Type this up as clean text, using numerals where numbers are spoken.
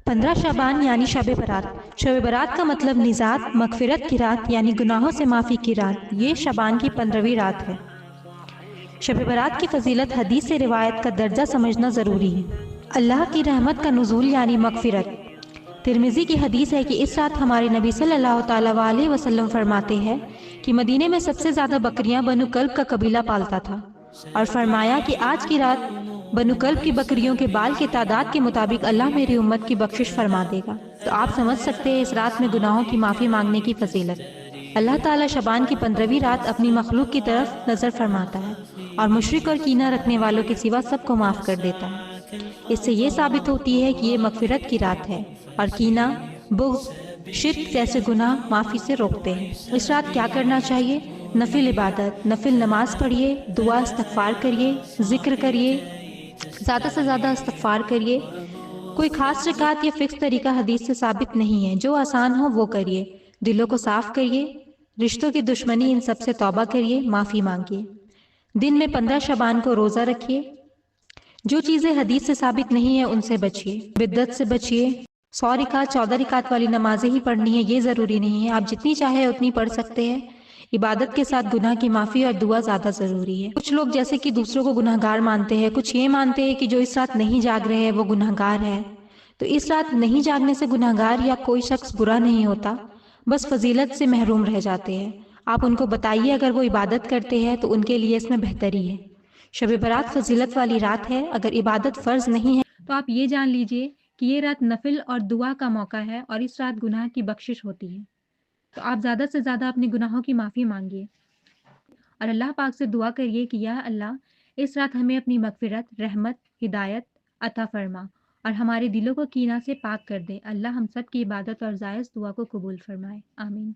15 شعبان یعنی شب برات۔ شب برات کا مطلب نجات، مغفرت کی رات یعنی گناہوں سے معافی کی رات۔ یہ شعبان کی 15ویں رات ہے۔ شب برات کی فضیلت حدیث سے روایت کا درجہ سمجھنا ضروری ہے۔ اللہ کی رحمت کا نزول یعنی مغفرت۔ ترمذی کی حدیث ہے کہ اس رات ہمارے نبی صلی اللہ تعالیٰ علیہ وسلم فرماتے ہیں کہ مدینے میں سب سے زیادہ بکریاں بنو کلب کا قبیلہ پالتا تھا، اور فرمایا کہ آج کی رات بنو کلب کی بکریوں کے بال کی تعداد کے مطابق اللہ میری امت کی بخشش فرما دے گا۔ تو آپ سمجھ سکتے ہیں اس رات میں گناہوں کی معافی مانگنے کی فضیلت۔ اللہ تعالیٰ شعبان کی 15ویں رات اپنی مخلوق کی طرف نظر فرماتا ہے اور مشرک اور کینہ رکھنے والوں کے سوا سب کو معاف کر دیتا ہے۔ اس سے یہ ثابت ہوتی ہے کہ یہ مغفرت کی رات ہے اور کینہ، بغض، شرک جیسے گناہ معافی سے روکتے ہیں۔ اس رات کیا کرنا چاہیے؟ نفل عبادت، نفل نماز پڑھیے، دعا استغفار کریے، ذکر کریے، زیادہ سے زیادہ استغفار کریے۔ کوئی خاص رکعت یا فکس طریقہ حدیث سے ثابت نہیں ہے، جو آسان ہو وہ کریے۔ دلوں کو صاف کریے، رشتوں کی دشمنی ان سب سے توبہ کریے، معافی مانگیے۔ دن میں 15 شعبان کو روزہ رکھیے۔ جو چیزیں حدیث سے ثابت نہیں ہیں ان سے بچیے، بدعت سے بچیے۔ 100 رکعت 14 رکعت والی نمازیں ہی پڑھنی ہے یہ ضروری نہیں ہے، آپ جتنی چاہے اتنی پڑھ سکتے ہیں۔ عبادت کے ساتھ گناہ کی معافی اور دعا زیادہ ضروری ہے۔ کچھ لوگ جیسے کہ دوسروں کو گناہ گار مانتے ہیں، کچھ یہ مانتے ہیں کہ جو اس رات نہیں جاگ رہے ہیں وہ گناہ گار ہے۔ تو اس رات نہیں جاگنے سے گناہ گار یا کوئی شخص برا نہیں ہوتا، بس فضیلت سے محروم رہ جاتے ہیں۔ آپ ان کو بتائیے اگر وہ عبادت کرتے ہیں تو ان کے لیے اس میں بہتری ہے۔ شب برات فضیلت والی رات ہے، اگر عبادت فرض نہیں ہے تو آپ یہ جان لیجئے کہ یہ رات نفل اور دعا کا موقع ہے اور اس رات گناہ کی بخشش ہوتی ہے۔ تو آپ زیادہ سے زیادہ اپنے گناہوں کی معافی مانگیے اور اللہ پاک سے دعا کریے کہ یا اللہ اس رات ہمیں اپنی مغفرت، رحمت، ہدایت عطا فرما اور ہمارے دلوں کو کینہ سے پاک کر دے۔ اللہ ہم سب کی عبادت اور جائز دعا کو قبول فرمائے، آمین۔